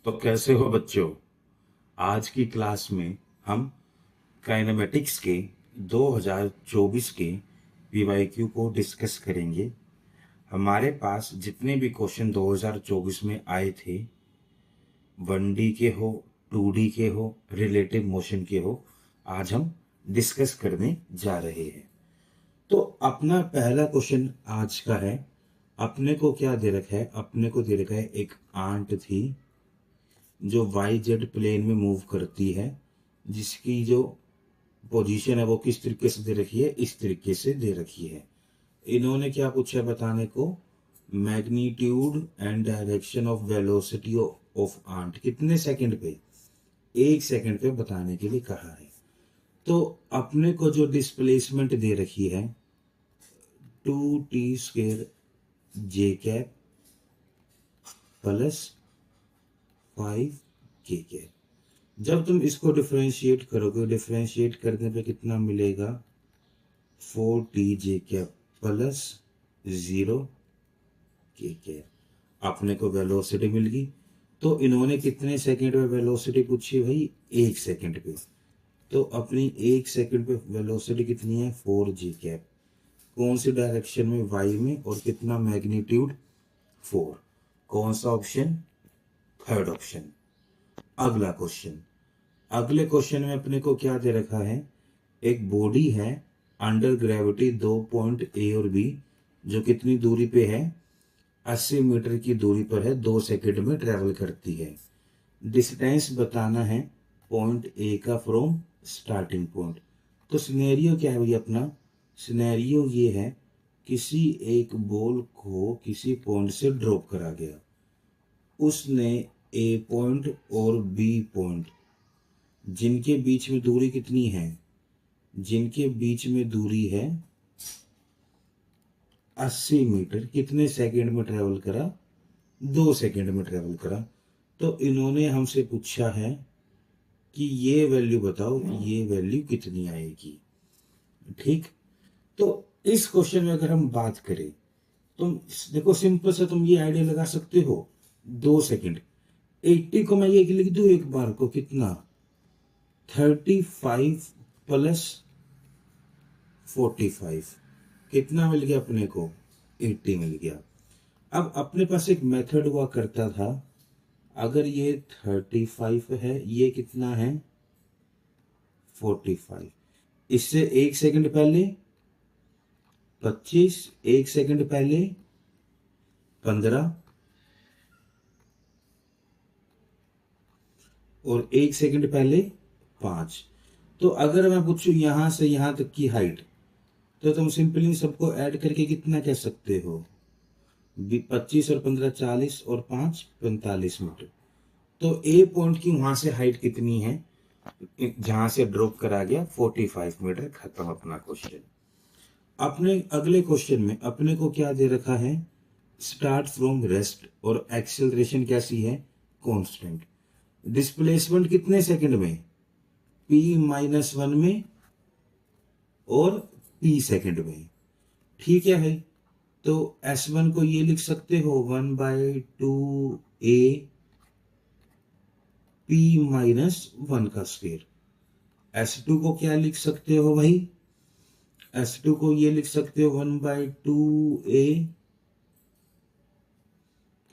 तो कैसे हो बच्चों। आज की क्लास में हम काइनेमेटिक्स के 2024 के पीवाईक्यू को डिस्कस करेंगे। हमारे पास जितने भी क्वेश्चन 2024 में आए थे, 1D के हो, 2D के हो, रिलेटिव मोशन के हो, आज हम डिस्कस करने जा रहे हैं। तो अपना पहला क्वेश्चन आज का है, अपने को क्या दे रखा है? अपने को दे रखा है एक आंट थी जो वाई जेड प्लेन में मूव करती है, जिसकी जो पोजीशन है वो किस तरीके से दे रखी है? इस तरीके से दे रखी है। इन्होंने क्या पूछा है बताने को? Magnitude and direction of velocity of ant कितने सेकंड पे? 1 सेकंड पे बताने के लिए कहा है। तो अपने को जो डिस्प्लेसमेंट दे रखी है 2t² जे कैप प्लस 5k कैप। जब तुम इसको डिफरेंशिएट करोगे, डिफरेंशिएट करने पे कितना मिलेगा? 4t जे कैप प्लस 0k कैप। अपने को वेलोसिटी मिल गई। तो इन्होंने कितने सेकंड पे वेलोसिटी पूछी भाई? 1 सेकंड पे। तो अपनी 1 सेकंड पे वेलोसिटी कितनी है? 4 जे कैप। कौन सी डायरेक्शन में? वाई में। और कितना मैग्नीट्यूड? 4। कौन सा ऑप्शन? Third option. अगला क्वेश्चन। अगले क्वेश्चन में अपने को क्या दे रखा है? एक बॉडी है अंडर ग्रेविटी 2 पॉइंट ए और बी, जो कितनी दूरी पे है? 80 मीटर की दूरी पर है, 2 सेकंड में ट्रेवल करती है। डिस्टेंस बताना है पॉइंट ए का फ्रॉम स्टार्टिंग पॉइंट। तो सिनेरियो क्या है भाई अपना? सिनेरियो ये है, किसी एक बॉल को किसी पॉइंट से ड्रॉप करा गया। उसने ए पॉइंट और बी पॉइंट, जिनके बीच में दूरी कितनी है? जिनके बीच में दूरी है 80 मीटर, कितने सेकंड में ट्रेवल करा? 2 सेकंड में ट्रेवल करा। तो इन्होंने हमसे पूछा है कि ये वैल्यू बताओ, ये वैल्यू कितनी आएगी। ठीक। तो इस क्वेश्चन में अगर हम बात करें, तुम देखो सिंपल से तुम ये आइडिया लगा सकते हो। 2 सेकंड, 80 को मैं ये लिख दूं एक बार को, कितना? 35 प्लस 45, कितना मिल गया अपने को? 80 मिल गया। अब अपने पास एक मेथड हुआ करता था, अगर ये 35 है, ये कितना है? 45। इससे 1 सेकंड पहले 25, 1 सेकंड पहले 15 और 1 सेकंड पहले 5। तो अगर मैं पूछूं यहां से यहां तक की हाइट, तो तुम सिंपली सबको ऐड करके कितना कह सकते हो? 25 और 15 40 और 5 45 मीटर। तो ए पॉइंट की वहां से हाइट कितनी है जहां से ड्रॉप करा गया? 45 मीटर। खत्म अपना क्वेश्चन। अपने अगले क्वेश्चन में अपने को क्या दे रखा है? स्टार्ट फ्रॉम रेस्ट और एक्सेलरेशन कैसी है? कांस्टेंट। डिस्प्लेसमेंट कितने सेकंड में? p-1 में और p सेकंड में। ठीक है भाई। तो S1 को ये लिख सकते हो 1/2a p-1 का स्क्वायर। S2 को क्या लिख सकते हो भाई? S2 को ये लिख सकते हो 1/2a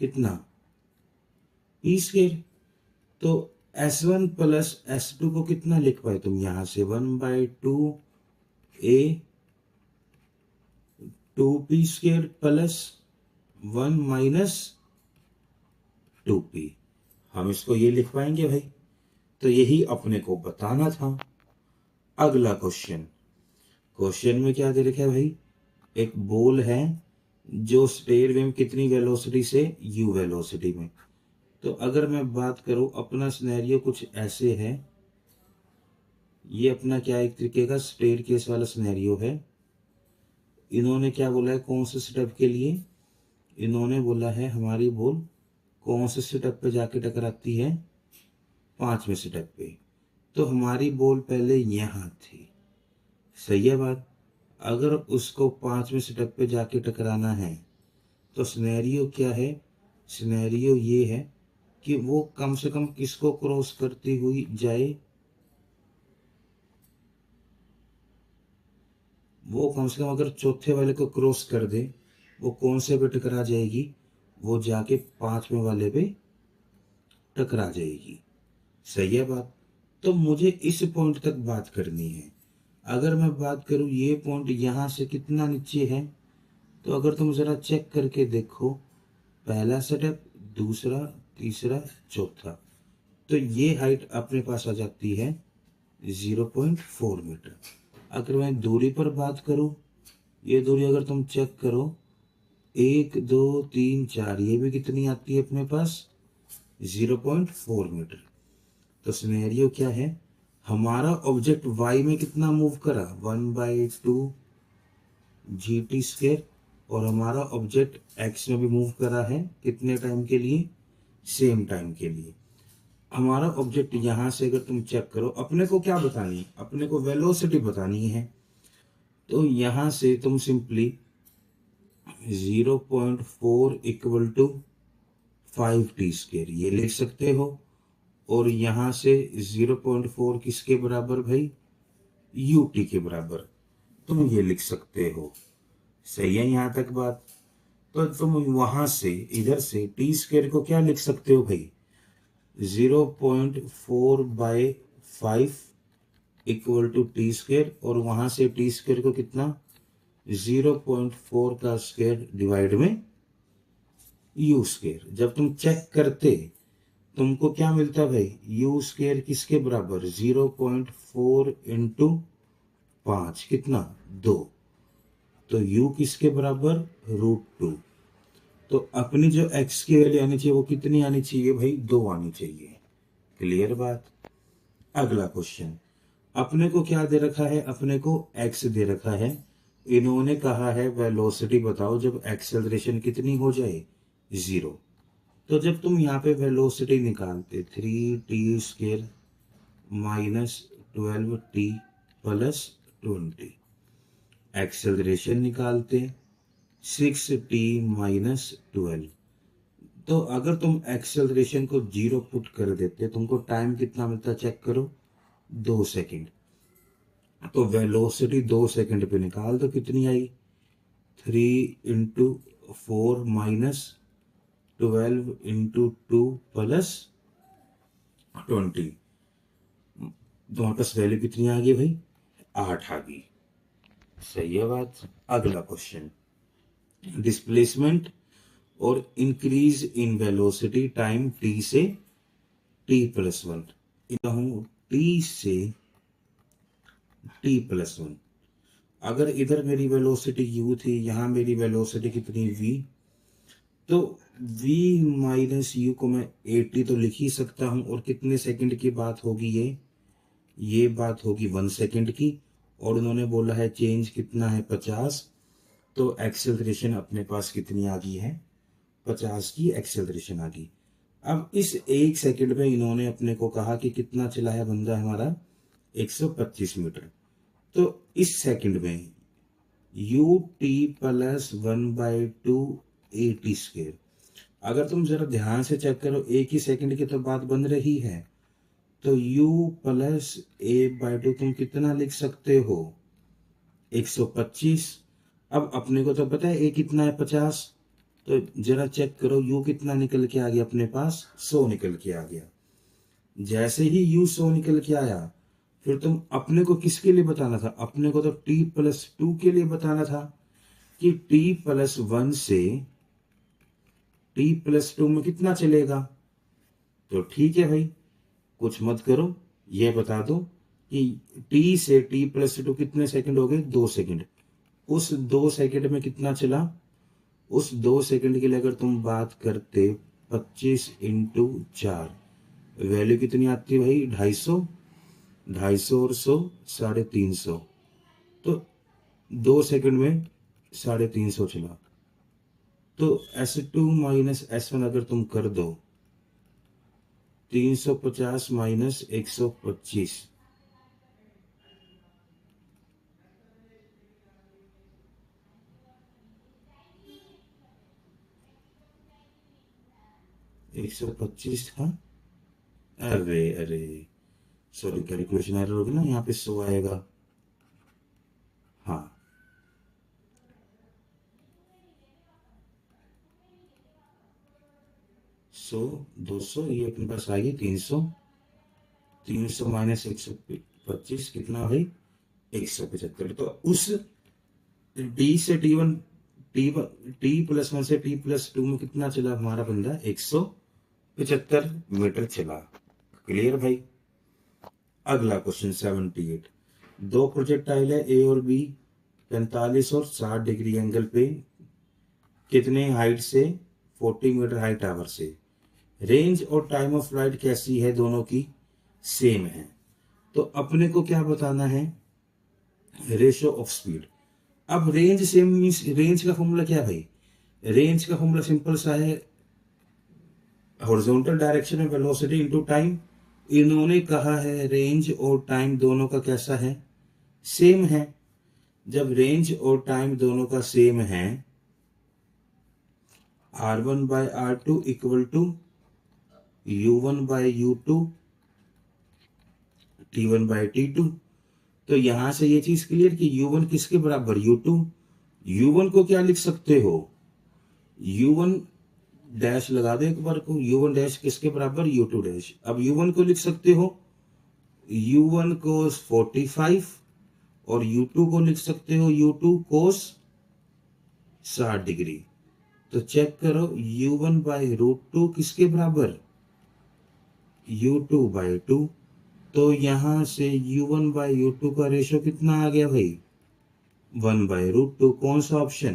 कितना? p square. तो S1 प्लस S2 को कितना लिख पाए तुम यहां से? 1/2a 2p square plus 1 minus 2p। हम इसको ये लिख पाएंगे भाई? तो यही अपने को बताना था। अगला क्वेश्चन। क्वेश्चन में क्या दे रखा है भाई? एक बॉल है जो स्टेयर में कितनी वेलोसिटी से? u वेलोसिटी में। तो अगर मैं बात करूं, अपना सिनेरियो कुछ ऐसे है। ये अपना क्या एक तरीके का स्टेयर केस वाला सिनेरियो है। इन्होंने क्या बोला है कौन से स्टेप के लिए? इन्होंने बोला है हमारी बॉल कौन से स्टेप पे जाके टकराती है? 5वें स्टेप पे। तो हमारी बॉल पहले यहाँ थी, सही है बात। अगर उसको 5वें स्टेप पे जाके टकराना है, तो सिनेरियो क्या है? सिनेरियो ये है कि वो कम से कम किसको क्रॉस करती हुई जाए, वो कम से कम अगर चौथे वाले को क्रॉस कर दे, वो कौन से पे टकरा जाएगी, वो जाके पांचवें वाले पे टकरा जाएगी। सही है बात। तो मुझे इस पॉइंट तक बात करनी है। अगर मैं बात करूं ये पॉइंट यहां से कितना नीचे है, तो अगर तुम जरा चेक करके देखो, पहला स्टेप, दूसरा, तीसरा, चौथा, तो ये हाइट अपने पास आ जाती है 0.4 मीटर। अगर मैं दूरी पर बात करूं, ये दूरी अगर तुम चेक करो, 1 2 3 4, ये भी कितनी आती है अपने पास, 0.4 मीटर। तो सिनेरियो क्या है, हमारा ऑब्जेक्ट y में कितना मूव करा, 1/2 GT², और हमारा ऑब्जेक्ट x में भी मूव करा है कितने टाइम के लिए, सेम टाइम के लिए। हमारा ऑब्जेक्ट यहां से अगर तुम चेक करो, अपने को क्या बतानी है, अपने को वेलोसिटी बतानी है। तो यहां से तुम सिंपली 0.4 इक्वल टू 5t² ये लिख सकते हो, और यहां से 0.4 किसके बराबर भाई, ut के बराबर तुम ये लिख सकते हो। सही है यहां तक बात। तो तुम वहां से इधर से t² को क्या लिख सकते हो भाई, 0.4/5 इक्वल टू t², और वहां से t² को कितना, 0.4 का स्क्वायर डिवाइड में u²। जब तुम चेक करते, तुमको क्या मिलता भाई, u² किसके बराबर, 0.4 इंटू 5 कितना, 2। तो u किसके बराबर, √2। तो अपनी जो x की वैल्यू आनी चाहिए वो कितनी आनी चाहिए भाई, 2 आनी चाहिए। क्लियर बात। अगला क्वेश्चन, अपने को क्या दे रखा है, अपने को x दे रखा है। इन्होंने कहा है वेलोसिटी बताओ जब एक्सेलरेशन कितनी हो जाए, 0। तो जब तुम यहाँ पे वेलोसिटी निकालते, 3t² minus 12t plus 20, acceleration निकालते 6t माइनस 12। तो अगर तुम एक्सेलरेशन को 0 पुट कर देते, तुमको टाइम कितना मिलता, चेक करो, 2 सेकेंड। तो वेलोसिटी 2 सेकेंड पे निकाल दो, कितनी आई, 3 × 4 माइनस 12 × 2 प्लस 20। तुम्हारे पास वैल्यू कितनी आ गई भाई, 8 आ गई। सही है बात। अगला क्वेश्चन, डिस्प्लेसमेंट और increase in velocity time t से t+1, t से t+1। अगर इधर मेरी वेलोसिटी u थी, यहां मेरी वेलोसिटी कितनी v, तो v माइनस u को मैं 80 तो लिख ही सकता हूं, और कितने सेकंड की बात होगी ये बात होगी 1 सेकंड की, और उन्होंने बोला है चेंज कितना है, 50। तो एक्सेलरेशन अपने पास कितनी आ गई है, 50 की एक्सेलरेशन आ गई। अब इस 1 सेकंड में इन्होंने अपने को कहा कि कितना चला है बंदा हमारा, 125 मीटर। तो इस सेकंड में ut प्लस 1/2 at², अगर तुम जरा ध्यान से चेक करो, एक ही सेकंड की तो बात बन रही है, तो u प्लस a/2 तुम कितना लिख सकते हो, 125। अब अपने को तो पता है a कितना है, 50। तो जरा चेक करो u कितना निकल के आ गया अपने पास, 100 निकल के आ गया। जैसे ही u 100 निकल के आया, फिर तुम अपने को किसके लिए बताना था, अपने को तो t+2 के लिए बताना था, कि t+1 से t+2 में कितना चलेगा। तो ठीक है भाई, कुछ मत करो, ये बता दो कि t से t+2 कितने सेकंड हो गए, 2 सेकंड। उस 2 सेकंड में कितना चला, उस 2 सेकंड के लिए अगर तुम बात करते, 25 × 4, वैल्यू कितनी आती है भाई, 250। 250 और 100, 350। तो 2 सेकंड में 350 चला। तो S2 माइनस S1 अगर तुम कर दो, 350 माइनस 125, 125 था। अरे अरे, सॉरी, कैलकुलेशन एरर होगी ना, यहाँ पे 100 आएगा। हाँ, 100, 200, ये अपने पास आएगी 300। 300 माइनस 125 कितना भाई? 175। तो उस डी से T1, टी T+1 से T+2 में कितना चला हमारा बंदा? 175 मीटर चला। क्लियर भाई? अगला क्वेश्चन 78। दो प्रोजेक्टाइल है ए और बी 45 और 60 डिग्री एंगल पे कितने हाइट से? 40 मीटर हाइट टावर से। रेंज और टाइम ऑफ फ्लाइट कैसी है? दोनों की सेम है। तो अपने को क्या बताना है? Ratio of speed. अब रेंज सेम मीन्स रेंज का फॉर्मूला क्या है भाई? रेंज का फॉर्मूला सिंपल सा है, हॉरिजॉन्टल डायरेक्शन में वेलोसिटी इनटू टाइम। इन्होंने कहा है रेंज और टाइम दोनों का कैसा है? सेम है। जब रेंज और टाइम दोनों का सेम है, R1/R2 equal to U1/U2 T1/T2। तो यहां से ये चीज क्लियर कि U1 किसके बराबर? U2। U1 को क्या लिख सकते हो? U1 डैश लगा दो एक बार को। U1 डैश किसके बराबर? U2 dash. अब U1 को लिख सकते हो, U1 कोस 45, और U2 को लिख सकते हो U2 कोस 60 डिग्री। तो चेक करो, U1/√2 किसके बराबर? U2/2। तो यहां से U1/U2 का रेशो कितना आ गया भाई? 1/√2। कौन सा ऑप्शन?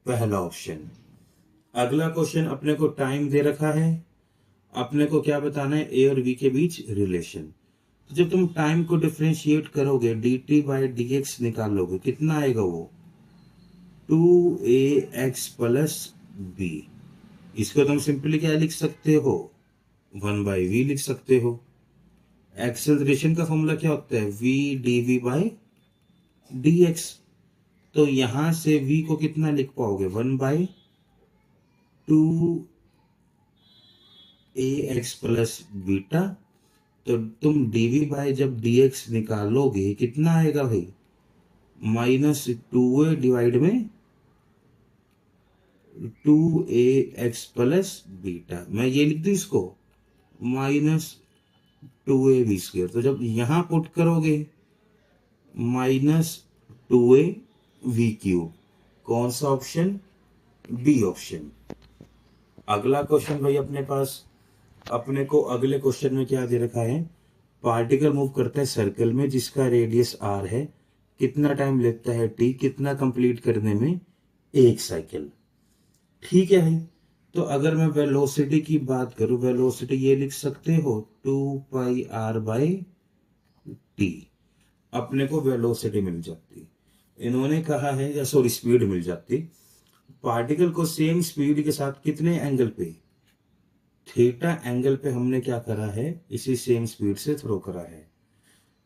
पहला ऑप्शन। अगला क्वेश्चन अपने को टाइम दे रखा है, अपने को क्या बताना है? ए और बी के बीच रिलेशन। तो जब तुम टाइम को डिफरेंशिएट करोगे, dt/dx निकालोगे, कितना आएगा वो? 2ax+b। इसको तुम सिंपली क्या लिख सकते हो? 1/v लिख सकते हो। एक्सेलरेशन का फॉर्मूला क्या होता है? v dv/dx। तो यहां से v को कितना लिख पाओगे? 1/2ax+बीटा। तो तुम dv जब dx निकालोगे कितना आएगा भाई? -2a डिवाइड में 2ax+बीटा। मैं ये लिख दूं इसको, -2ab²। तो जब यहां पुट करोगे -2av³। कौन सा ऑप्शन? B option. अगला क्वेश्चन भाई अपने पास, अपने को अगले क्वेश्चन में क्या दे रखा है? पार्टिकल मूव करता है सर्कल में जिसका रेडियस r है, कितना टाइम लगता है t, कितना कंप्लीट करने में? 1 साइकिल। ठीक है भाई। तो अगर मैं वेलोसिटी की बात करूं, वेलोसिटी ये लिख सकते हो 2πr/t। अपने को वेलोसिटी मिल जाती। इन्होंने कहा है, या सॉरी स्पीड मिल जाती। पार्टिकल को सेम स्पीड के साथ कितने एंगल पे? थीटा एंगल पे हमने क्या करा है? इसी सेम स्पीड से थ्रो करा है।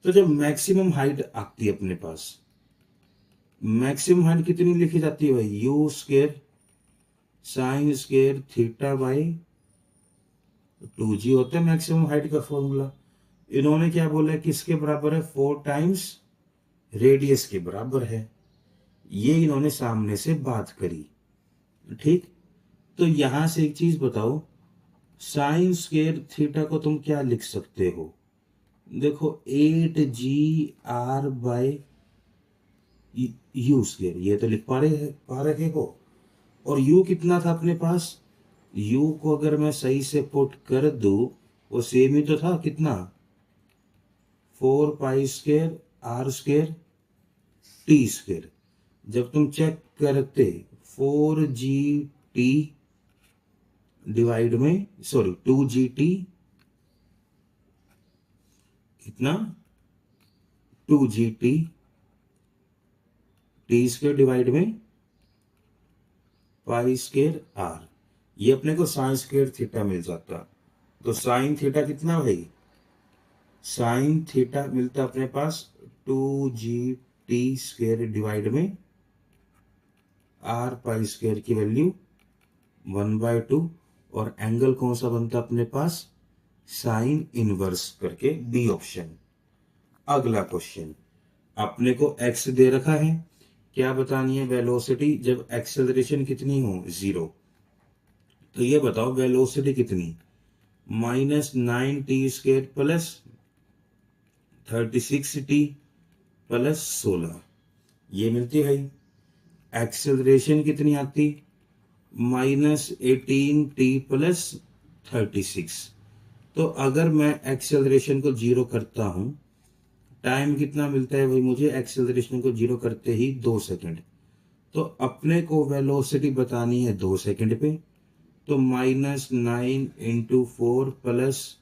तो जब मैक्सिमम हाइट आती है अपने पास, मैक्सिमम हाइट कितनी लिखी जाती है भाई? U² sin² θ/2g होता है मैक्सिमम हाइट का फॉर्मूला। इन्होंने क्या बोला है? किसके बराबर है? 4 टाइम्स रेडियस के बराबर है। ये इन्होंने सामने से बात करी। ठीक। तो यहां से एक चीज बताओ, sin² को तुम क्या लिख सकते हो? देखो 8gr/u², ये तो लिख पा रहे हो। और u कितना था अपने पास? u को अगर मैं सही से पुट कर दूं, वो सेम ही तो था, कितना? 4π²r²t²। जब तुम चेक करते 4gt डिवाइड में, सॉरी 2gt, कितना? 2gt t² डिवाइड में π²r। ये अपने को sin² मिल जाता। तो sin θ कितना भाई? sin θ मिलता अपने पास 2gt² डिवाइड में r π² की वैल्यू 1/2। और एंगल कौन सा बनता अपने पास, साइन इनवर्स करके बी ऑप्शन। अगला क्वेश्चन, अपने को एक्स दे रखा है, क्या बतानी है, वेलोसिटी जब एक्सेलरेशन कितनी हो 0। तो ये बताओ वेलोसिटी कितनी, -9t² प्लस 36t प्लस 16, ये मिलती है भाई। एक्सेलरेशन कितनी आती, -18t प्लस 36। तो अगर मैं एक्सेलरेशन को 0 करता हूं, टाइम कितना मिलता है भाई मुझे, एक्सेलरेशन को 0 करते ही 2 सेकंड। तो अपने को वेलोसिटी बतानी है 2 सेकंड पे, तो -9 × 4 प्लस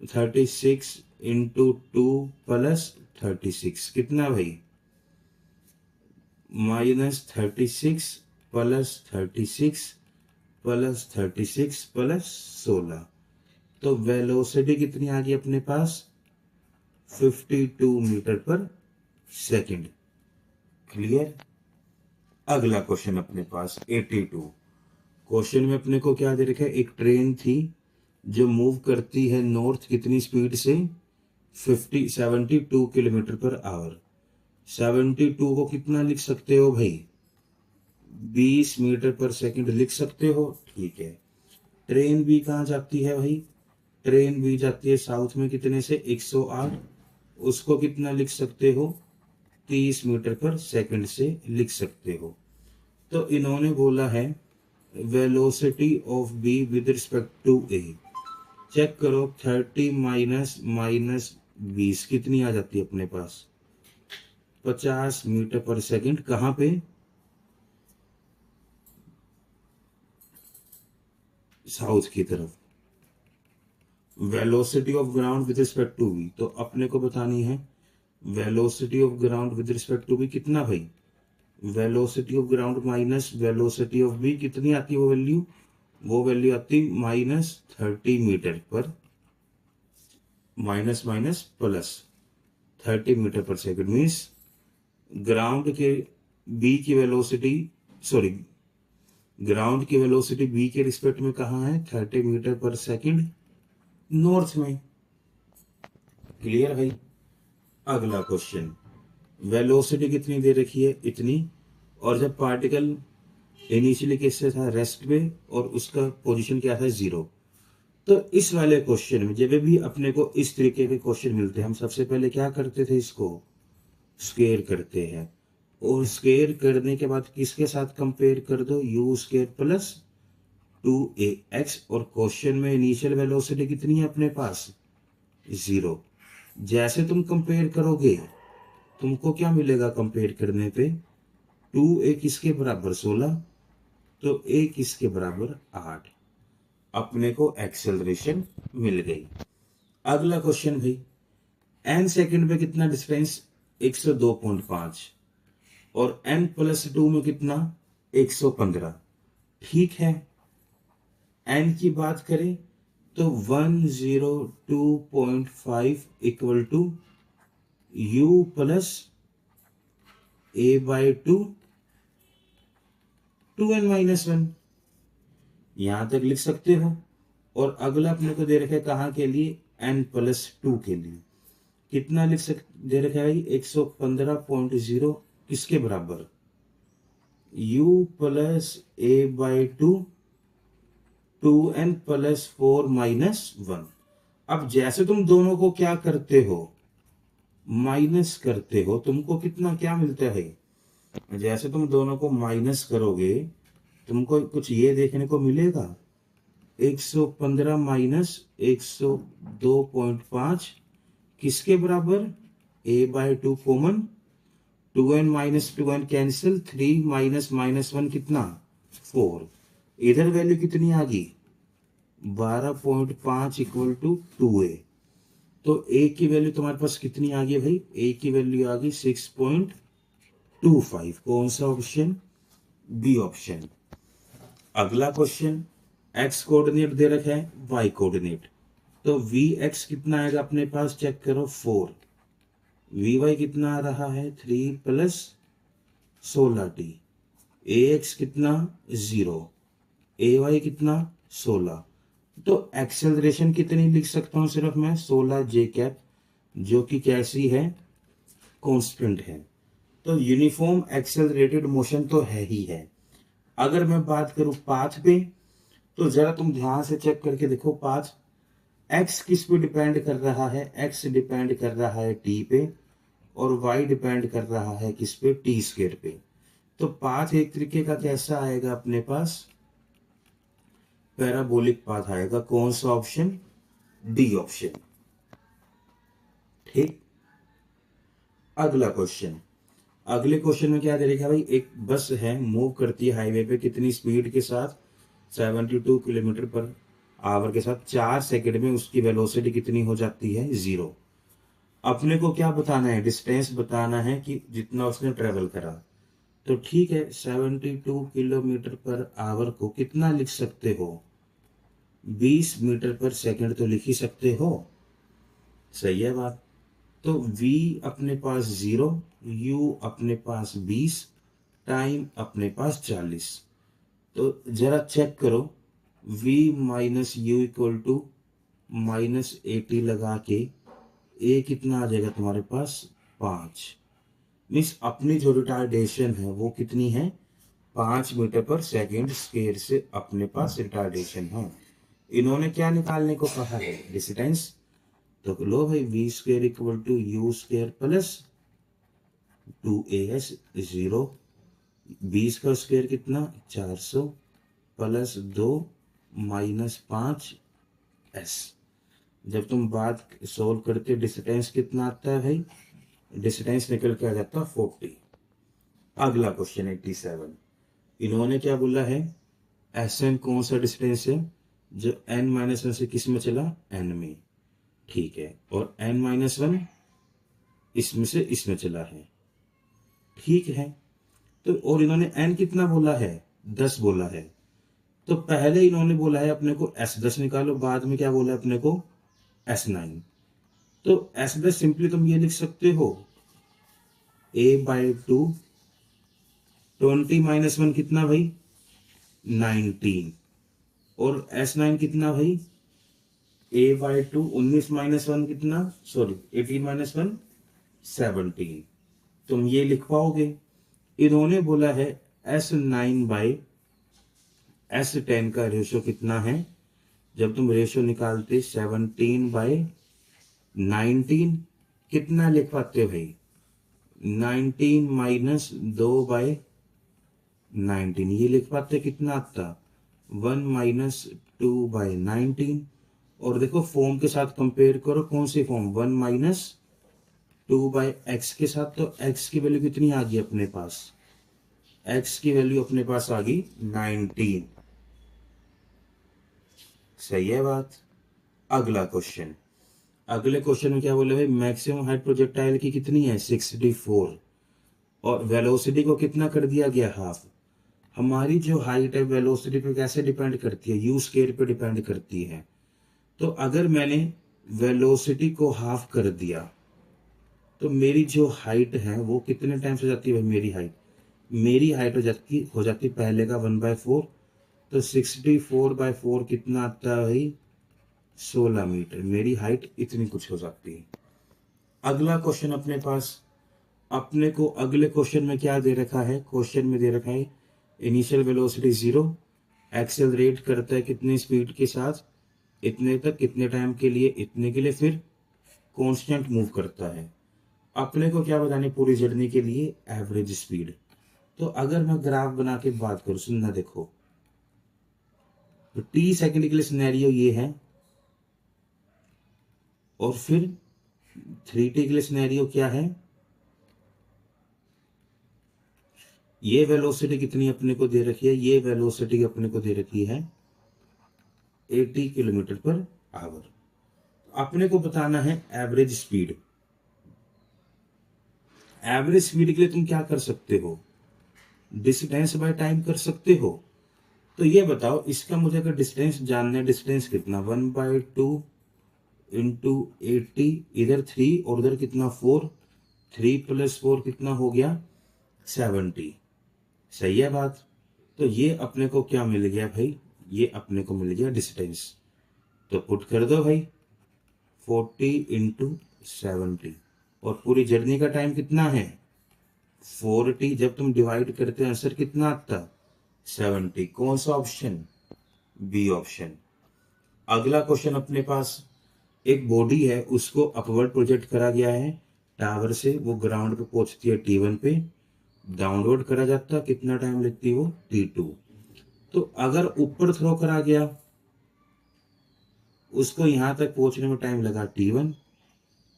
36 × 2 प्लस 36 कितना भाई, -36 प्लस 36 प्लस 36 प्लस 16। तो वेलोसिटी कितनी आ गई अपने पास, 52 मीटर पर सेकंड। क्लियर। अगला क्वेश्चन अपने पास 82। क्वेश्चन में अपने को क्या दे रखा है, एक ट्रेन थी जो मूव करती है नॉर्थ कितनी स्पीड से, 72 किलोमीटर पर आवर। 72 को कितना लिख सकते हो भाई, 20 मीटर पर सेकंड लिख सकते हो। ठीक है। ट्रेन भी कहाँ जाती है भाई, ट्रेन भी जाती है साउथ में कितने से, 108। उसको कितना लिख सकते हो, 30 मीटर पर सेकंड से लिख सकते हो। तो इन्होंने बोला है velocity of B with respect to A. Check करो 30 माइनस 20 कितनी आ जाती है अपने पास, 50 मीटर पर सेकंड। कहां पे, साउथ की तरफ। Velocity of ground with respect to B, तो अपने को बतानी है velocity of ground with respect to B कितना भाई, velocity of ground minus velocity of B कितनी आती है, वो वैल्यू आती -30 metre per, minus minus plus 30 metre per second. Means ground के बी की वेलोसिटी, सॉरी ग्राउंड की वेलोसिटी बी के रिस्पेक्ट में कहाँ है, 30 मीटर पर सेकंड नॉर्थ में। क्लियर भाई। अगला क्वेश्चन, वेलोसिटी कितनी दे रखी है, इतनी, और जब पार्टिकल इनिशियली किससे था, रेस्ट में, और उसका पोजीशन क्या था 0। तो इस वाले क्वेश्चन में जब भी अपने को इस तरीके के क्वेश्चन मिलते हैं, हम सबसे पहले क्या करते थे, इसको स्क्वायर करते हैं, और स्क्वायर करने के बाद किसके साथ कंपेयर कर दो, u² प्लस 2ax। और क्वेश्चन में इनिशियल वेलोसिटी कितनी है अपने पास, 0। जैसे तुम कंपेयर करोगे, तुमको क्या मिलेगा कंपेयर करने पे, 2a किसके बराबर 16, तो a किसके बराबर 8। अपने को एक्सेलरेशन मिल गई। अगला क्वेश्चन भाई, n सेकंड में कितना डिस्टेंस, 102.5, और n + 2 में कितना, 115। ठीक है। n की बात करें तो 102.5 equal to u plus a/2 2n-1, यहां तक लिख सकते हो। और अगला अपने को दे रखा है कहां के लिए, n+2 के लिए, कितना लिख सकते, दे रखा है 115.0 किसके बराबर, u प्लस a/2 2n + 4 - 1। अब जैसे तुम दोनों को क्या करते हो, माइनस करते हो, तुमको कितना क्या मिलता है, जैसे तुम दोनों को माइनस करोगे, तुमको कुछ ये देखने को मिलेगा, 115 माइनस 102.5 किसके बराबर, a/2 common, 2n - 2n cancel, 3 - -1 कितना, 4। इधर वैल्यू कितनी आ गई, 12.5 इक्वल टू 2a। तो a की वैल्यू तुम्हारे पास कितनी आ गई भाई, a की वैल्यू आ गई 6.25। कौन सा ऑप्शन, बी ऑप्शन। अगला क्वेश्चन, x कोऑर्डिनेट दे रखा है, y कोऑर्डिनेट, तो vx कितना आएगा अपने पास, चेक करो 4, vy कितना आ रहा है 3 + 16t, ax कितना 0, ay कितना 16। तो एक्सेलरेशन कितनी लिख सकता हूं सिर्फ मैं 16 जे कैप, जो कि कैसी है, कांस्टेंट है। तो यूनिफॉर्म एक्सेलरेटेड मोशन तो है ही है। अगर मैं बात करूं पाथ पे, तो जरा तुम ध्यान से चेक करके देखो पाथ। एक्स किस पे डिपेंड कर रहा है, एक्स डिपेंड कर रहा है टी पे, और वाई डिपेंड कर रहा है किस पे, टी स्क्वायर पे। तो पाथ एक तरीके का कैसा आएगा अपने पास, पैराबोलिक पाथ आएगा। कौन सा ऑप्शन, डी ऑप्शन। ठीक। अगला क्वेश्चन, अगले क्वेश्चन में क्या दे रखा है भाई, एक बस है मूव करती है हाईवे पे कितनी स्पीड के साथ, 72 किलोमीटर पर आवर के साथ, 4 सेकंड में उसकी वेलोसिटी कितनी हो जाती है, 0। अपने को क्या बताना है, डिस्टेंस बताना है कि जितना उसने ट्रेवल करा। तो ठीक है, 72 किलोमीटर पर आवर को कितना लिख सकते हो, 20 मीटर पर सेकंड तो लिख ही सकते हो। सही है बात। तो v अपने पास 0, u अपने पास 20, टाइम अपने पास 40। तो जरा चेक करो, v minus u equal to -80 लगा के a कितना आ जाएगा तुम्हारे पास, 5। मीन्स अपनी जो रिटार्डेशन है वो कितनी है, 5 मीटर पर सेकेंड स्क्वायर से अपने पास रिटार्डेशन है। इन्होंने क्या निकालने को कहा है, डिस्टेंस। तो लो भाई, v square equal to u square plus 2as 0, 20 का स्क्वायर कितना, 400 प्लस 2 -5s। जब तुम बात सोल्व करते डिस्टेंस कितना आता है भाई, डिस्टेंस निकल के आ जाता 40। अगला क्वेश्चन 87, इन्होंने क्या बोला है, Sn कौन सा डिस्टेंस है जो n-1 से किस में चला, n में। ठीक है, और n-1 इसमें से इसमें चला है। ठीक है, तो और इन्होंने n कितना बोला है, 10 बोला है। तो पहले इन्होंने बोला है अपने को S10 निकालो, बाद में क्या बोला है अपने को, S9। तो S10 सिंपली तुम ये लिख सकते हो a/2, 20 - 1 कितना भाई, 19, और S9 कितना भाई, a/2, 19 - 1 कितना, सॉरी 18 - 1 17। तुम ये लिख पाओगे। इन्होंने बोला है S9/S10 का रेशियो कितना है, जब तुम रेशियो निकालते 17/19 कितना लिख पाते हो भाई, 19 - 2/19 ये लिख पाते, कितना आता, 1 - 2/19। और देखो फॉर्म के साथ कंपेयर करो, कौन सी फॉर्म, 1 - 2/x के साथ। तो x की वैल्यू कितनी आ गई अपने पास, x की वैल्यू अपने पास आ गई 19। सही है बात। अगला क्वेश्चन, अगले क्वेश्चन में क्या बोले भाई, मैक्सिमम हाइट प्रोजेक्टाइल की कितनी है, 64, और वेलोसिटी को कितना कर दिया गया, हाफ। हमारी जो हाइट है वेलोसिटी पे कैसे डिपेंड करती है, यू स्क्वायर पे डिपेंड करती है। तो अगर मैंने वेलोसिटी को हाफ कर दिया, तो मेरी जो हाइट है वो कितने टाइम्स हो जाती है भाई, मेरी हाइट हो जाती पहले का 1/4। तो 64/4 कितना आता है भाई, 16 मीटर। मेरी हाइट इतनी कुछ हो जाती है। अगला क्वेश्चन अपने पास, अपने को अगले क्वेश्चन में क्या दे रखा है, क्वेश्चन में दे रखा है इनिशियल वेलोसिटी 0, एक्सेलरेट करता है कितनी स्पीड के साथ, इतने तक, कितने टाइम के लिए, इतने के लिए, फिर कांस्टेंट मूव करता है। अपने को क्या बताने, पूरी जर्नी के लिए एवरेज स्पीड। तो अगर मैं ग्राफ बना के बात करूं, सुनना देखो, तो टी सेकंड के लिए सिनेरियो ये है, और फिर 3t के लिए सिनेरियो क्या है, ये वेलोसिटी कितनी अपने को दे रखी है, ये वेलोसिटी अपने को दे रखी है 80 किलोमीटर पर आवर। अपने को बताना है एवरेज स्पीड। एवरेज स्पीड के लिए तुम क्या कर सकते हो, डिस्टेंस बाय टाइम कर सकते हो। तो ये बताओ, इसका मुझे अगर डिस्टेंस जानना है, डिस्टेंस कितना, 1/2 इंटू 80, इधर 3 और उधर कितना 4, 3 + 4 कितना हो गया, 70। सही है बात। तो ये अपने को क्या मिल गया भाई, ये अपने को मिल गया डिस्टेंस। तो पुट कर दो भाई 40 इंटू 70, और पूरी जर्नी का टाइम कितना है 40। जब तुम डिवाइड करते हो आंसर कितना आता 70। कौन सा ऑप्शन, बी ऑप्शन। अगला क्वेश्चन अपने पास, एक बॉडी है उसको अपवर्ड प्रोजेक्ट करा गया है टावर से, वो ग्राउंड पे पहुंचती है T1 पे, डाउनलोड करा जाता है, कितना टाइम लेती है वो T2। तो अगर ऊपर थ्रो करा गया उसको यहां तक पहुंचने में टाइम लगा T1,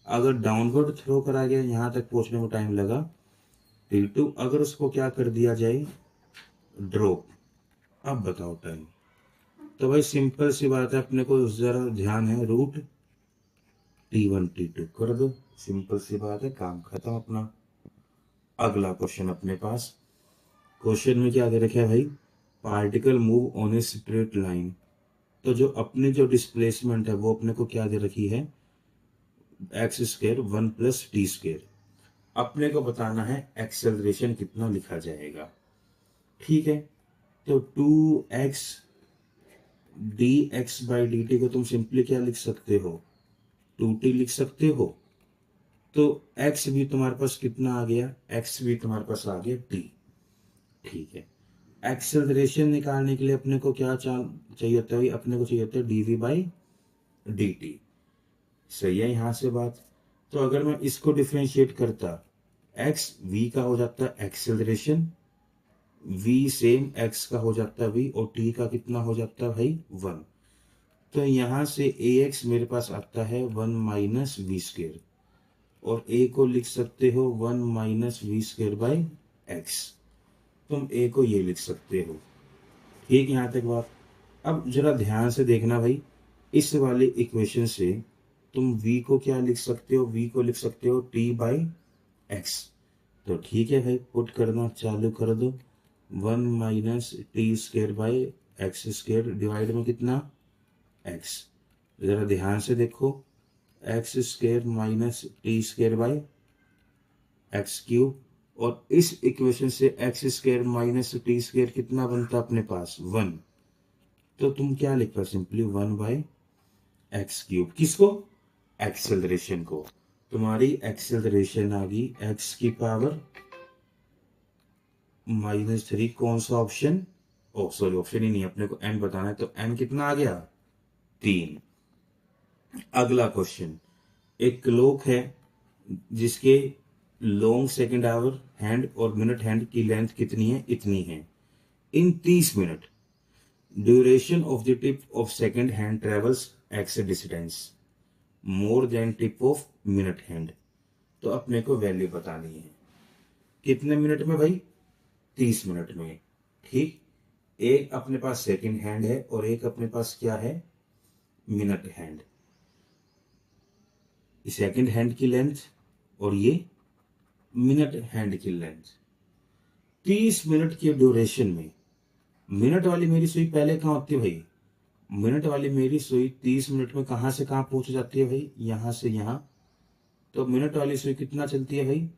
अगर डाउनवर्ड थ्रो करा गया यहां तक पहुंचने में टाइम लगा T2, अगर उसको क्या कर दिया जाए ड्रॉप। अब बताओ टाइम। तो भाई सिंपल सी बात है, अपने को जरा ध्यान है, रूट T1 T2 कर दो, सिंपल सी बात है, काम खत्म अपना। अगला क्वेश्चन अपने पास, क्वेश्चन में क्या दे रखा है भाई, particle move on a straight line. तो जो अपनी जो डिस्प्लेसमेंट है वो अपने को क्या दे रखी है x square 1 plus T square. अपने को बताना है एक्सेलरेशन कितना लिखा जाएगा। ठीक है, तो 2x dx by D T को तुम सिंपली क्या लिख सकते हो 2t लिख सकते हो। तो x भी तुम्हारे पास कितना आ गया, x भी तुम्हारे पास आ गया t। ठीक है, एक्सेलरेशन निकालने के लिए अपने को क्या चाहिए होता है, अपने को चाहिए होता है dv बाई dt। सही है यहां से बात। तो अगर मैं इसको डिफ्रेंशिएट करता, x v का हो जाता है एक्सेलरेशन, v सेम x का हो जाता है v, और t का कितना हो जाता है भाई 1। तो यहां से ax मेरे पास आता है 1 माइनस वी स्क्वेयर, और a को लिख सकते हो 1 minus v square by x. तुम a को ये लिख सकते हो। ठीक, यहां तक बात। अब जरा ध्यान से देखना भाई, इस वाले इक्वेशन से तुम v को क्या लिख सकते हो, v को लिख सकते हो t बाई एक्स। तो ठीक है भाई, पुट करना चालू कर दो, 1 minus T square by x square divide में कितना x। जरा ध्यान से देखो, x square minus T square by x cube, और इस इक्वेशन से x square minus T square कितना बनता अपने पास 1। तो तुम क्या लिख पाओ सिंपली 1 बाई एक्स क्यूब। किसको, एक्सेलरेशन को। तुम्हारी एक्सेलरेशन आ गई एक्स की पावर -3। कौन सा ऑप्शन, ओ सॉरी ऑप्शन ही नहीं, अपने को n बताना है, तो n कितना आ गया 3। अगला क्वेश्चन, एक क्लॉक है जिसके लॉन्ग सेकंड आवर हैंड और मिनट हैंड की लेंथ कितनी है, इतनी है। इन 30 minute duration of the tip of second hand travels x distance more than tip of minute hand. तो अपने को वैल्यू बतानी है कितने मिनट में भाई 30 मिनट में। ठीक, एक अपने पास सेकंड हैंड है और एक अपने पास क्या है मिनट हैंड। सेकंड हैंड की लेंथ और ये मिनट हैंड की लेंथ। 30 मिनट की ड्यूरेशन में मिनट वाली मेरी सुई पहले कहाँ होती है भाई, मिनट वाली मेरी सुई 30 मिनट में कहां से कहां पहुंच जाती है भाई, यहां से यहां। तो मिनट वाली सुई कितना चलती है भाई,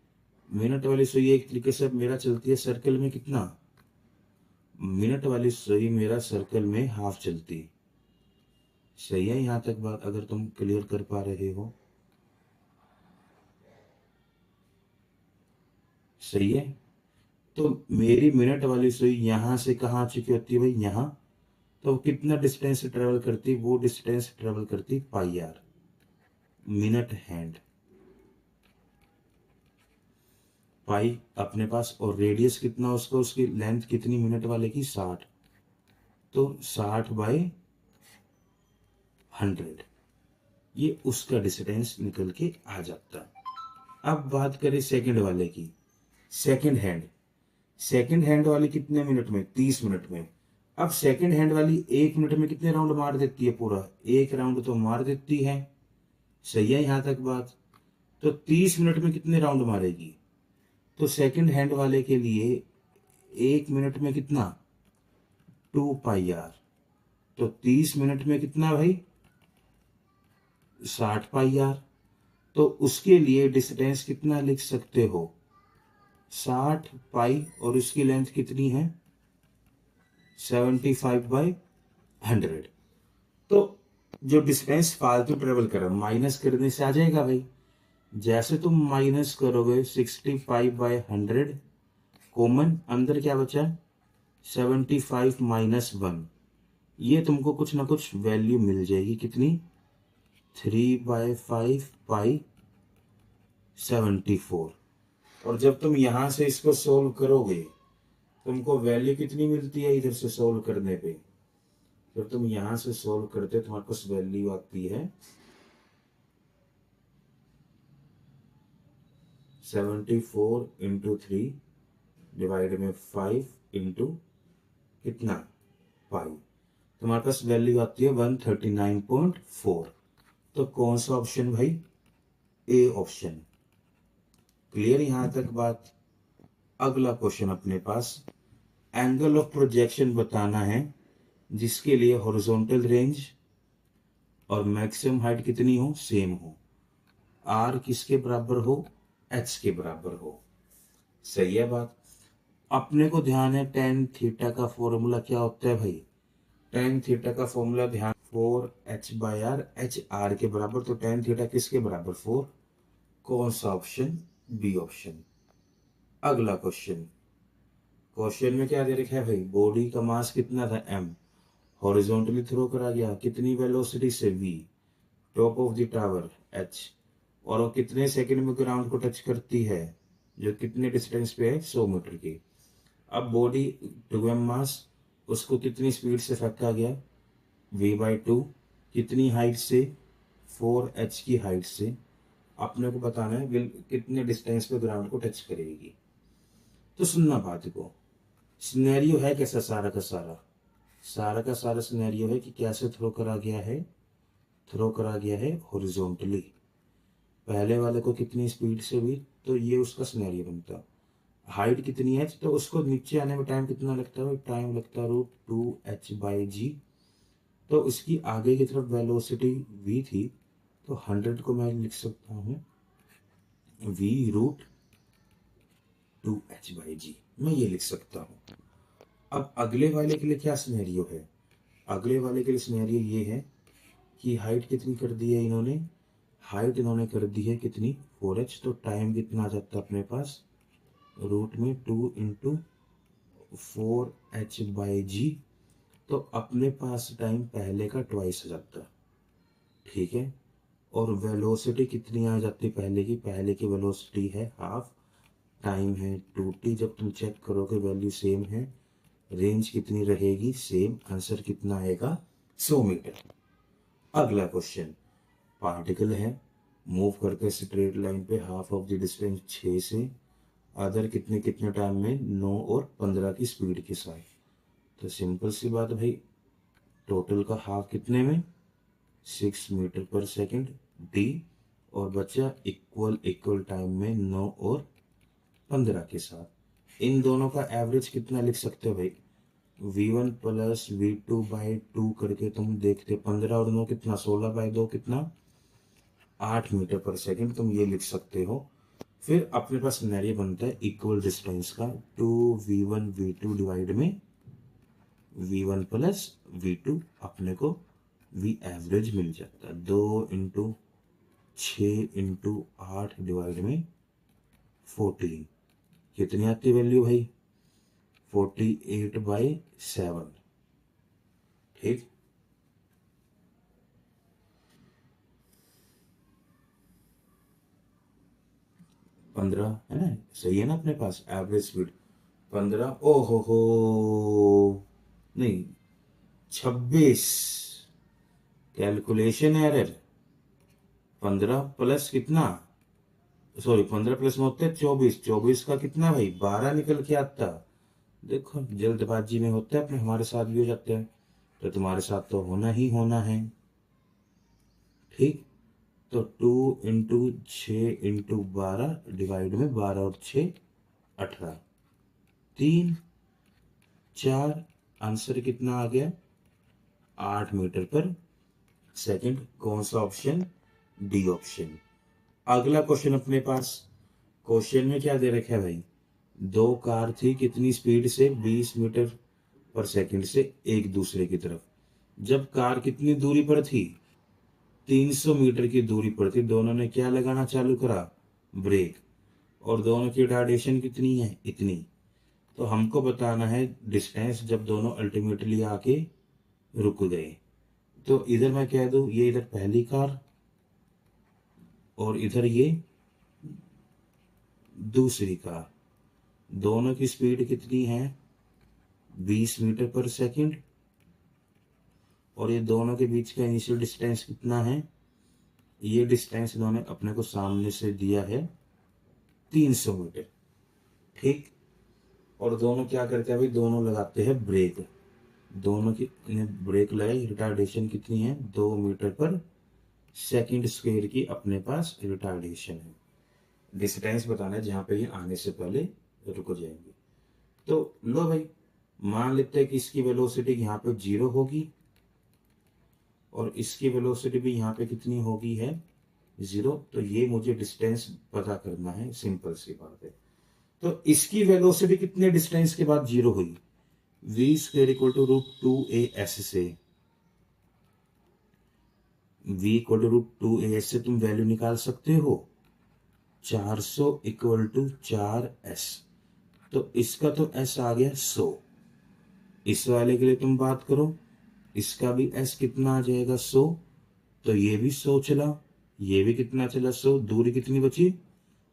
मिनट वाली सुई एक तरीके से मेरा चलती है सर्कल में कितना, मिनट वाली सुई मेरा सर्कल में हाफ चलती। सही है यहां तक बात, अगर तुम क्लियर कर पा रहे हो। सही है, तो मेरी मिनट वाली सुई यहां से कहां आ चुकी होती है भाई यहां। तो कितना डिस्टेंस ट्रेवल करती, वो डिस्टेंस ट्रेवल करती पाई आर मिनट हैंड। पाई अपने पास, और रेडियस कितना उसका, उसकी लेंथ कितनी मिनट वाले की 60। तो 60 बाई 100, ये उसका डिस्टेंस निकल के आ जाता। अब बात करें सेकंड वाले की, सेकंड हैंड। सेकंड हैंड वाली कितने मिनट में 30 मिनट में। अब सेकंड हैंड वाली एक मिनट में कितने राउंड मार देती है, पूरा एक राउंड तो मार देती है। सही है यहां तक बात। तो 30 मिनट में कितने राउंड मारेगी, तो सेकंड हैंड वाले के लिए एक मिनट में कितना 2 पाई आर। तो 30 मिनट में कितना भाई 60 पाई आर। तो उसके लिए डिस्टेंस कितना लिख सकते हो 60 पाई, और उसकी लेंथ कितनी है 75 बाई 100। तो जो डिस्टेंस फालतू ट्रेवल कर रहा माइनस करने से आ जाएगा भाई। जैसे तुम माइनस करोगे 65/100, कॉमन अंदर क्या बचा, 75 - 1, ये तुमको कुछ ना कुछ वैल्यू मिल जाएगी। कितनी, 3/5/74। और जब तुम यहां से इसको सोल्व करोगे तुमको वैल्यू कितनी मिलती है इधर से सोल्व करने पे। जब तुम यहां से सोल्व करते हो तुम्हारे पास वैल्यू आती है 74 × 3 डिवाइड में 5 इंटू कितना, पाई। तुम्हारे पास वैल्यू आती है 139.4। तो कौन सा ऑप्शन भाई, ए ऑप्शन। क्लियर यहां तक बात। अगला क्वेश्चन अपने पास, एंगल ऑफ प्रोजेक्शन बताना है जिसके लिए हॉरिजॉन्टल रेंज और मैक्सिमम हाइट कितनी हो, सेम हो, आर किसके बराबर हो, एच के बराबर हो। सही है बात। अपने को ध्यान है टेन थीटा का फॉर्मूला क्या होता है भाई, टेन थीटा का फॉर्मूला ध्यान 4h/r, एच आर के बराबर। तो टेन थीटा किसके बराबर, 4। कौन सा ऑप्शन, बी ऑप्शन। अगला क्वेश्चन, क्वेश्चन में क्या दे रखा है भाई, बॉडी का मास कितना था, m, हॉरिजॉन्टली थ्रो करा गया कितनी वेलोसिटी से, v, top of the tower, h, और वो कितने सेकंड में ग्राउंड को टच करती है, जो कितने डिस्टेंस पे है, 100 मीटर की। अब बॉडी 2m मास, उसको कितनी स्पीड से फेंका गया, v/2, कितनी हाइट से, 4h की हाइट से। अपने को बताना है कितने डिस्टेंस पे ग्राउंड को टच करेगी। तो सुनना बात को, सिनेरियो है कैसा, सारा का सारा सिनेरियो है कि कैसे थ्रो करा गया है, थ्रो करा गया है हॉरिजॉन्टली। पहले वाले को कितनी स्पीड से हुई, तो ये उसका सिनेरियो बनता। हाइट कितनी है, तो उसको नीचे आने में टाइम कितना लगता है, टाइम लगता है √2h/g। तो इसकी आगे की तरफ वेलोसिटी v थी, तो 100 को मैं लिख सकता हूँ v√2h/g, मैं ये लिख सकता हूँ। अब अगले वाले के लिए क्या सिनेरियो है, अगले वाले के लिए सिनेरियो ये है कि हाइट कितनी कर दी है इन्होंने, हाइट इन्होंने कर दी है कितनी, 4h। तो टाइम कितना आ जाता है अपने पास, रूट में 2 × 4h/g। तो अपने पास टाइम पहले का ट्वाइस आ जाता, ठीक है। और वेलोसिटी कितनी आ जाती है पहले की वेलोसिटी है हाफ, टाइम है 2t। जब तुम चेक करोगे वैल्यू सेम है, रेंज कितनी रहेगी, सेम। आंसर कितना आएगा, 100 मीटर। अगला क्वेश्चन, पार्टिकल है, मूव करते स्ट्रेट लाइन पे हाफ ऑफ द डिस्टेंस 6 से, अदर कितने कितने टाइम में, 9 और 15 की स्पीड के साथ। तो सिंपल सी बात भाई, टोटल का हाफ कितने में, 6 मीटर पर सेकंड डी, और बचा इक्वल टाइम में 9 और 15 के साथ। इन दोनों का एवरेज कितना लिख सकते हो भाई, v1 + v2/2 करके तुम देखते, 15 और 9 कितना, 16/2 कितना, 8 मीटर पर सेकंड, तुम ये लिख सकते हो। फिर अपने पास सिनेरियो बनता है इक्वल डिस्टेंस का, 2v1v2 डिवाइड में v1 + v2, अपने को v एवरेज मिल जाता है। 2 × 6 × 8 डिवाइड में 14, कितनी आती वैल्यू भाई, 48/7, ठीक। पंद्रह है ना, सही है ना अपने पास एवरेज स्पीड 15, ओ हो नहीं, 26, कैलकुलेशन एरर। 15 प्लस कितना, सॉरी 15 प्लस में होते हैं 24, 24 का कितना भाई, 12 निकल के आता। देखो जल्दबाजी में होता है अपने, हमारे साथ भी हो जाते हैं, तो तुम्हारे साथ तो होना ही होना है, ठीक। तो 2 × 6 × 12 डिवाइड में 12 और 6 18, 3 4, आंसर कितना आ गया, 8 मीटर पर सेकंड। कौन सा ऑप्शन, डी ऑप्शन। अगला क्वेश्चन अपने पास, क्वेश्चन में क्या दे रखा है भाई, दो कार थी कितनी स्पीड से, 20 मीटर पर सेकंड से एक दूसरे की तरफ। जब कार कितनी दूरी पर थी, 300 मीटर की दूरी पर थी, दोनों ने क्या लगाना चालू करा, ब्रेक, और दोनों की रिटार्डेशन कितनी है, इतनी। तो हमको बताना है डिस्टेंस जब दोनों अल्टीमेटली आके रुक गए। तो इधर मैं कह दूं ये इधर पहली कार और इधर ये दूसरी कार, दोनों की स्पीड कितनी है, 20 मीटर पर सेकंड, और ये दोनों के बीच का इनिशियल डिस्टेंस कितना है, ये डिस्टेंस इन्होंने अपने को सामने से दिया है 300 मीटर। ठीक, और दोनों क्या करते हैं भाई, दोनों लगाते हैं ब्रेक, दोनों की ब्रेक लगाई, रिटार्डेशन कितनी है, 2 मीटर पर सेकंड स्क्वायर की अपने पास रिटार्डेशन है। डिस्टेंस बताना है जहां पे ये आने से पहले रुक जाएंगे। तो लो भाई, मान लेते हैं कि इसकी वेलोसिटी यहाँ पे 0 होगी और इसकी वेलोसिटी भी यहाँ पे कितनी होगी है 0। तो ये मुझे डिस्टेंस पता करना है, सिंपल सी बात है। तो इसकी वेलोसिटी कितने डिस्टेंस के बाद 0 हुई, v square equal to √2as से, v इक्वल टू √2as से तुम वैल्यू निकाल सकते हो 400 इक्वल टू 4s। तो इसका तो s आ गया 100, इस वाले के लिए तुम बात करो, इसका भी s कितना आ जाएगा 100, तो ये भी 100 चला, ये भी कितना चला 100, दूरी कितनी बची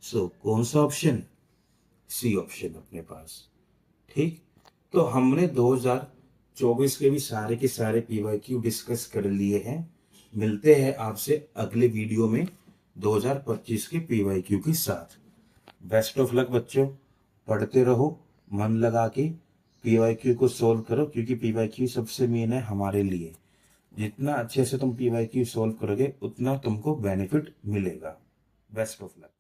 100। कौन सा ऑप्शन, सी ऑप्शन अपने पास। ठीक, तो हमने 2024 के भी सारे के सारे पीवाईक्यू डिस्कस कर लिए हैं। मिलते हैं आपसे अगले वीडियो में 2025 के पीवाईक्यू के साथ। बेस्ट ऑफ लक बच्चों, पढ़ते रहो मन लगा के, पीवाईक्यू को सोल्व करो, क्योंकि पीवाईक्यू सबसे मेन है हमारे लिए। जितना अच्छे से तुम पीवाईक्यू सोल्व करोगे उतना तुमको बेनिफिट मिलेगा। Best of luck.